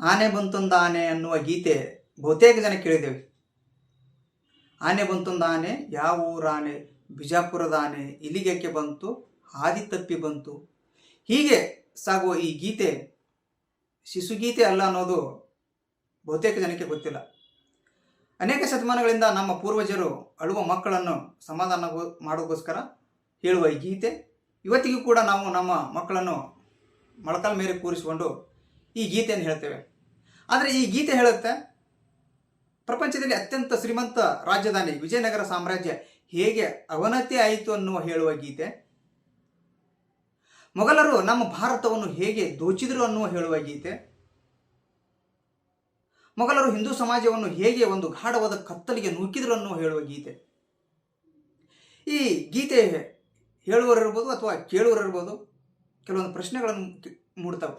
ಆನೆ ಬಂತೊಂದು ಆನೆ ಅನ್ನುವ ಗೀತೆ ಬಹುತೇಕ ಜನ ಕೇಳಿದ್ದೇವೆ. ಆನೆ ಬಂತೊಂದು ಆನೆ, ಯಾವ ಊರಾನೆ, ಬಿಜಾಪುರದ ಆನೆ, ಇಲ್ಲಿಗೇಕೆ ಬಂತು, ಹಾದಿ ತಪ್ಪಿ ಬಂತು. ಹೀಗೆ ಸಾಗುವ ಈ ಗೀತೆ ಶಿಶುಗೀತೆ ಅಲ್ಲ ಅನ್ನೋದು ಬಹುತೇಕ ಜನಕ್ಕೆ ಗೊತ್ತಿಲ್ಲ. ಅನೇಕ ಶತಮಾನಗಳಿಂದ ನಮ್ಮ ಪೂರ್ವಜರು ಅಳುವ ಮಕ್ಕಳನ್ನು ಸಮಾಧಾನ ಮಾಡೋಕ್ಕೋಸ್ಕರ ಹೇಳುವ ಈ ಗೀತೆ ಇವತ್ತಿಗೂ ಕೂಡ ನಾವು ನಮ್ಮ ಮಕ್ಕಳನ್ನು ಮೊಳಕಾಲ ಮೇಲೆ ಕೂರಿಸಿಕೊಂಡು ಈ ಗೀತೆಯನ್ನು ಹೇಳ್ತೇವೆ. ಆದರೆ ಈ ಗೀತೆ ಹೇಳುತ್ತೆ, ಪ್ರಪಂಚದಲ್ಲಿ ಅತ್ಯಂತ ಶ್ರೀಮಂತ ರಾಜಧಾನಿ ವಿಜಯನಗರ ಸಾಮ್ರಾಜ್ಯ ಹೇಗೆ ಅವನತಿ ಆಯಿತು ಅನ್ನುವ ಹೇಳುವ ಗೀತೆ. ಮೊಘಲರು ನಮ್ಮ ಭಾರತವನ್ನು ಹೇಗೆ ದೋಚಿದರು ಅನ್ನುವ ಹೇಳುವ ಗೀತೆ. ಮೊಘಲರು ಹಿಂದೂ ಸಮಾಜವನ್ನು ಹೇಗೆ ಒಂದು ಗಾಢವಾದ ಕತ್ತಲಿಗೆ ನೂಕಿದರು ಅನ್ನುವ ಹೇಳುವ ಗೀತೆ. ಈ ಗೀತೆ ಹೇಳುವರಿರ್ಬೋದು ಅಥವಾ ಕೇಳುವರಿರ್ಬೋದು, ಕೆಲವೊಂದು ಪ್ರಶ್ನೆಗಳನ್ನು ಮೂಡ್ತವೆ.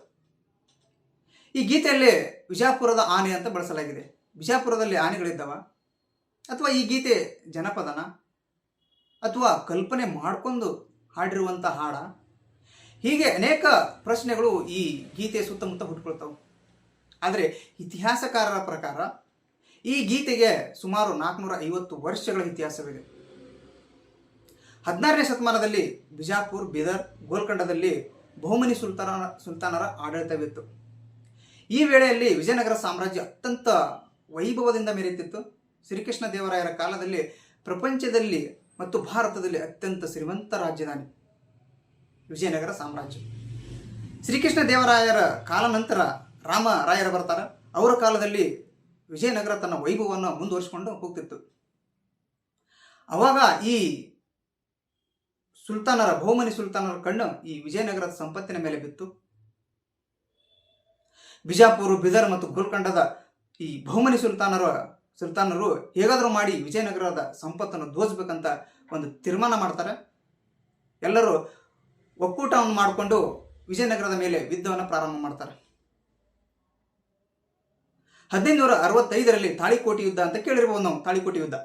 ಈ ಗೀತೆಯಲ್ಲಿ ವಿಜಾಪುರದ ಆನೆ ಅಂತ ಬಳಸಲಾಗಿದೆ. ಬಿಜಾಪುರದಲ್ಲಿ ಆನೆಗಳಿದ್ದವ, ಅಥವಾ ಈ ಗೀತೆ ಜನಪದನ, ಅಥವಾ ಕಲ್ಪನೆ ಮಾಡಿಕೊಂಡು ಹಾಡಿರುವಂಥ ಹಾಡ? ಹೀಗೆ ಅನೇಕ ಪ್ರಶ್ನೆಗಳು ಈ ಗೀತೆ ಸುತ್ತಮುತ್ತ ಹುಟ್ಟುಕೊಳ್ತವೆ. ಆದರೆ ಇತಿಹಾಸಕಾರರ ಪ್ರಕಾರ ಈ ಗೀತೆಗೆ ಸುಮಾರು 450 ವರ್ಷಗಳ ಇತಿಹಾಸವಿದೆ. 16ನೇ ಶತಮಾನದಲ್ಲಿ ಬಿಜಾಪುರ್, ಬೀದರ್, ಗೋಲ್ಕೊಂಡದಲ್ಲಿ ಬಹುಮನಿ ಸುಲ್ತಾನರ ಆಡಳಿತವಿತ್ತು. ಈ ವೇಳೆಯಲ್ಲಿ ವಿಜಯನಗರ ಸಾಮ್ರಾಜ್ಯ ಅತ್ಯಂತ ವೈಭವದಿಂದ ಮೆರೆಯುತ್ತಿತ್ತು. ಶ್ರೀಕೃಷ್ಣ ದೇವರಾಯರ ಕಾಲದಲ್ಲಿ ಪ್ರಪಂಚದಲ್ಲಿ ಮತ್ತು ಭಾರತದಲ್ಲಿ ಅತ್ಯಂತ ಶ್ರೀಮಂತ ರಾಜಧಾನಿ ವಿಜಯನಗರ ಸಾಮ್ರಾಜ್ಯ. ಶ್ರೀಕೃಷ್ಣ ದೇವರಾಯರ ಕಾಲ ನಂತರ ರಾಮರಾಯರು ಬರ್ತಾರೆ. ಅವರ ಕಾಲದಲ್ಲಿ ವಿಜಯನಗರ ತನ್ನ ವೈಭವವನ್ನು ಮುಂದುವರಿಸಿಕೊಂಡು ಹೋಗ್ತಿತ್ತು. ಅವಾಗ ಈ ಬಹುಮನಿ ಸುಲ್ತಾನರ ಕಣ್ಣು ಈ ವಿಜಯನಗರದ ಸಂಪತ್ತಿನ ಮೇಲೆ ಬಿತ್ತು. ಬಿಜಾಪುರ, ಬೀದರ್ ಮತ್ತು ಗೋಲ್ಕೊಂಡದ ಈ ಬಹುಮನಿ ಸುಲ್ತಾನರು ಹೇಗಾದರೂ ಮಾಡಿ ವಿಜಯನಗರದ ಸಂಪತ್ತನ್ನು ದೋಚಬೇಕಂತ ಒಂದು ತೀರ್ಮಾನ ಮಾಡ್ತಾರೆ. ಎಲ್ಲರೂ ಒಕ್ಕೂಟವನ್ನು ಮಾಡಿಕೊಂಡು ವಿಜಯನಗರದ ಮೇಲೆ ಯುದ್ಧವನ್ನು ಪ್ರಾರಂಭ ಮಾಡ್ತಾರೆ. 1565ರಲ್ಲಿ ತಾಳಿಕೋಟೆ ಯುದ್ಧ ಅಂತ ಕೇಳಿರ್ಬೋದು ನಾವು. ತಾಳಿಕೋಟೆ ಯುದ್ಧ,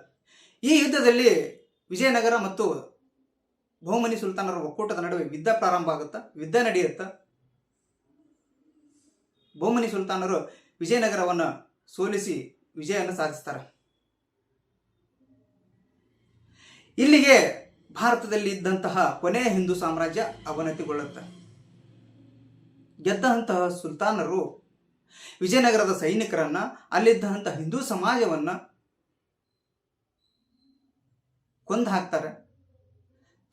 ಈ ಯುದ್ಧದಲ್ಲಿ ವಿಜಯನಗರ ಮತ್ತು ಬಹುಮನಿ ಸುಲ್ತಾನರ ಒಕ್ಕೂಟದ ನಡುವೆ ಯುದ್ಧ ಪ್ರಾರಂಭ ಆಗುತ್ತಾ, ಯುದ್ಧ ನಡೆಯುತ್ತಾ. ಬಹುಮನಿ ಸುಲ್ತಾನರು ವಿಜಯನಗರವನ್ನು ಸೋಲಿಸಿ ವಿಜಯವನ್ನು ಸಾಧಿಸ್ತಾರೆ. ಇಲ್ಲಿಗೆ ಭಾರತದಲ್ಲಿ ಇದ್ದಂತಹ ಕೊನೆಯ ಹಿಂದೂ ಸಾಮ್ರಾಜ್ಯ ಅವನತಿಗೊಳ್ಳುತ್ತೆ. ಗೆದ್ದಂತಹ ಸುಲ್ತಾನರು ವಿಜಯನಗರದ ಸೈನಿಕರನ್ನ, ಅಲ್ಲಿದ್ದಂತಹ ಹಿಂದೂ ಸಮಾಜವನ್ನ ಕೊಂದು ಹಾಕ್ತಾರೆ.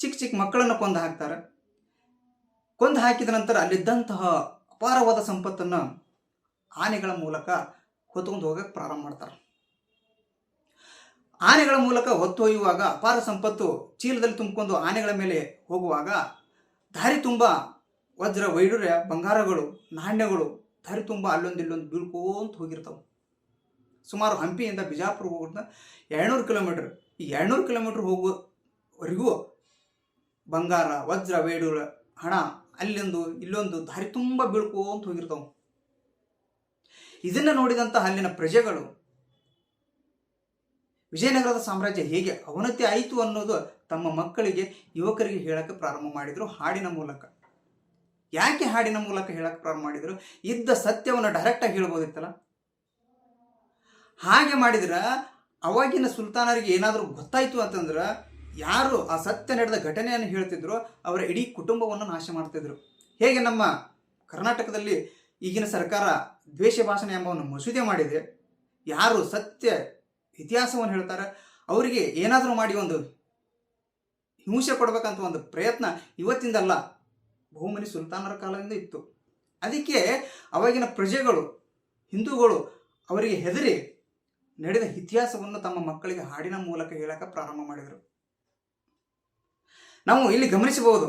ಚಿಕ್ಕ ಚಿಕ್ಕ ಮಕ್ಕಳನ್ನು ಕೊಂದು ಹಾಕ್ತಾರೆ. ಕೊಂದು ಹಾಕಿದ ನಂತರ ಅಲ್ಲಿದ್ದಂತಹ ಅಪಾರವಾದ ಸಂಪತ್ತನ್ನು ಆನೆಗಳ ಮೂಲಕ ಹೊತ್ಕೊಂಡು ಹೋಗಕ್ಕೆ ಪ್ರಾರಂಭ ಮಾಡ್ತಾರೆ. ಆನೆಗಳ ಮೂಲಕ ಹೊತ್ತೊಯ್ಯುವಾಗ ಅಪಾರ ಸಂಪತ್ತು ಚೀಲದಲ್ಲಿ ತುಂಬಿಕೊಂಡು ಆನೆಗಳ ಮೇಲೆ ಹೋಗುವಾಗ ದಾರಿ ತುಂಬ ವಜ್ರ, ವೈಡೂರ್ಯ, ಬಂಗಾರಗಳು, ನಾಣ್ಯಗಳು ದಾರಿ ತುಂಬ ಅಲ್ಲೊಂದು ಇಲ್ಲೊಂದು ಬೀಳ್ಕೊಂತ ಹೋಗಿರ್ತಾವೆ. ಸುಮಾರು ಹಂಪಿಯಿಂದ ಬಿಜಾಪುರ ಹೋಗೋದ 200 ಕಿಲೋಮೀಟರ್. ಈ 200 ಕಿಲೋಮೀಟರ್ ಹೋಗುವವರೆಗೂ ಬಂಗಾರ, ವಜ್ರ, ವೈಡೂರ್ಯ, ಹಣ ಅಲ್ಲೊಂದು ಇಲ್ಲೊಂದು ದಾರಿ ತುಂಬ ಬೀಳ್ಕೊಂತ ಹೋಗಿರ್ತಾವೆ. ಇದನ್ನು ನೋಡಿದಂಥ ಅಲ್ಲಿನ ಪ್ರಜೆಗಳು ವಿಜಯನಗರದ ಸಾಮ್ರಾಜ್ಯ ಹೇಗೆ ಅವನತಿ ಆಯಿತು ಅನ್ನೋದು ತಮ್ಮ ಮಕ್ಕಳಿಗೆ, ಯುವಕರಿಗೆ ಹೇಳಕ್ಕೆ ಪ್ರಾರಂಭ ಮಾಡಿದರು ಹಾಡಿನ ಮೂಲಕ. ಯಾಕೆ ಹಾಡಿನ ಮೂಲಕ ಹೇಳಕ್ಕೆ ಪ್ರಾರಂಭ ಮಾಡಿದರು? ಇದ್ದ ಸತ್ಯವನ್ನು ಡೈರೆಕ್ಟಾಗಿ ಹೇಳ್ಬೋದಿತ್ತಲ್ಲ. ಹಾಗೆ ಮಾಡಿದ್ರೆ ಅವಾಗಿನ ಸುಲ್ತಾನರಿಗೆ ಏನಾದರೂ ಗೊತ್ತಾಯಿತು ಅಂತಂದ್ರೆ ಯಾರು ಆ ಸತ್ಯ ನಡೆದ ಘಟನೆಯನ್ನು ಹೇಳ್ತಿದ್ರು ಅವರ ಇಡೀ ಕುಟುಂಬವನ್ನು ನಾಶ ಮಾಡ್ತಿದ್ರು. ಹೇಗೆ ನಮ್ಮ ಕರ್ನಾಟಕದಲ್ಲಿ ಈಗಿನ ಸರ್ಕಾರ ದ್ವೇಷ ಭಾಷಣ ಎಂಬ ಒಂದು ಮಸೂದೆ ಮಾಡಿದೆ. ಯಾರು ಸತ್ಯ ಇತಿಹಾಸವನ್ನು ಹೇಳ್ತಾರೆ ಅವರಿಗೆ ಏನಾದರೂ ಮಾಡಿ ಒಂದು ಹಿಂಸೆ ಕೊಡಬೇಕಂತ ಒಂದು ಪ್ರಯತ್ನ ಇವತ್ತಿಂದಲ್ಲ, ಬಹುಮನಿ ಸುಲ್ತಾನರ ಕಾಲದಿಂದ ಇತ್ತು. ಅದಕ್ಕೆ ಅವಾಗಿನ ಪ್ರಜೆಗಳು, ಹಿಂದೂಗಳು ಅವರಿಗೆ ಹೆದರಿ ನಡೆದ ಇತಿಹಾಸವನ್ನು ತಮ್ಮ ಮಕ್ಕಳಿಗೆ ಹಾಡಿನ ಮೂಲಕ ಹೇಳಕ್ಕೆ ಪ್ರಾರಂಭ ಮಾಡಿದರು. ನಾವು ಇಲ್ಲಿ ಗಮನಿಸಬಹುದು,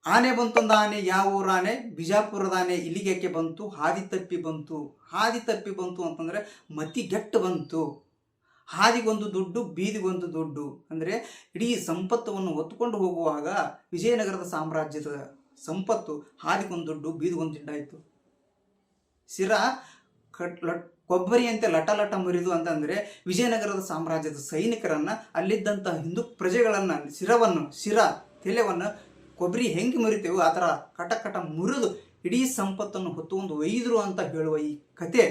ಆನೆ ಬಂತೊಂದು ಆನೆ, ಯಾವ ಊರಾನೆ, ಬಿಜಾಪುರದ ಆನೆ, ಇಲ್ಲಿಗೇಕೆ ಬಂತು, ಹಾದಿ ತಪ್ಪಿ ಬಂತು. ಹಾದಿ ತಪ್ಪಿ ಬಂತು ಅಂತಂದರೆ ಮತಿಗೆಟ್ಟು ಬಂತು. ಹಾದಿಗೊಂದು ದುಡ್ಡು, ಬೀದಿಗೊಂದು ದುಡ್ಡು ಅಂದರೆ ಇಡೀ ಸಂಪತ್ತವನ್ನು ಹೊತ್ತುಕೊಂಡು ಹೋಗುವಾಗ ವಿಜಯನಗರದ ಸಾಮ್ರಾಜ್ಯದ ಸಂಪತ್ತು ಹಾದಿಗೊಂದು ದುಡ್ಡು, ಬೀದಿಗೊಂದು ದಿಂಡಾಯಿತು. ಸಿರಾ ಕೊಬ್ಬರಿಯಂತೆ ಲಟ ಲಟ ಮುರಿದು ಅಂತಂದರೆ ವಿಜಯನಗರದ ಸಾಮ್ರಾಜ್ಯದ ಸೈನಿಕರನ್ನು, ಅಲ್ಲಿದ್ದಂತಹ ಹಿಂದೂ ಪ್ರಜೆಗಳನ್ನು, ತಲೆಯನ್ನು ಕೊಬ್ಬರಿ ಹೆಂಗೆ ಮುರಿತೇವೋ ಆ ಥರ ಕಟ ಕಟ ಮುರಿದು ಇಡೀ ಸಂಪತ್ತನ್ನು ಹೊತ್ತುಕೊಂಡು ಒಯ್ದರು ಅಂತ ಹೇಳುವ ಈ ಕತೆ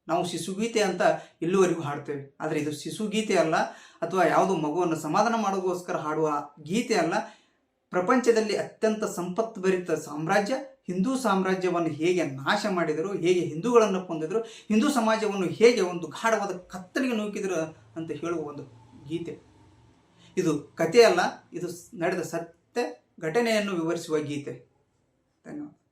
ನಾವು ಶಿಶುಗೀತೆ ಅಂತ ಇಲ್ಲಿವರೆಗೂ ಹಾಡ್ತೇವೆ. ಆದರೆ ಇದು ಶಿಶುಗೀತೆ ಅಲ್ಲ, ಅಥವಾ ಯಾವುದೋ ಮಗುವನ್ನು ಸಮಾಧಾನ ಮಾಡೋಗೋಸ್ಕರ ಹಾಡುವ ಗೀತೆ ಅಲ್ಲ. ಪ್ರಪಂಚದಲ್ಲಿ ಅತ್ಯಂತ ಸಂಪತ್ಭರಿತ ಸಾಮ್ರಾಜ್ಯ ಹಿಂದೂ ಸಾಮ್ರಾಜ್ಯವನ್ನು ಹೇಗೆ ನಾಶ ಮಾಡಿದರು, ಹೇಗೆ ಹಿಂದೂಗಳನ್ನು ಕೊಂದಿದ್ರು, ಹಿಂದೂ ಸಮಾಜವನ್ನು ಹೇಗೆ ಒಂದು ಗಾಢವಾದ ಕತ್ತಲಿಗೆ ನೂಕಿದ್ರು ಅಂತ ಹೇಳುವ ಒಂದು ಗೀತೆ. ಇದು ಕಥೆಯಲ್ಲ, ಇದು ನಡೆದ ಸತ್ಯ ಘಟನೆಯನ್ನು ವಿವರಿಸುವ ಗೀತೆ. ಧನ್ಯವಾದ.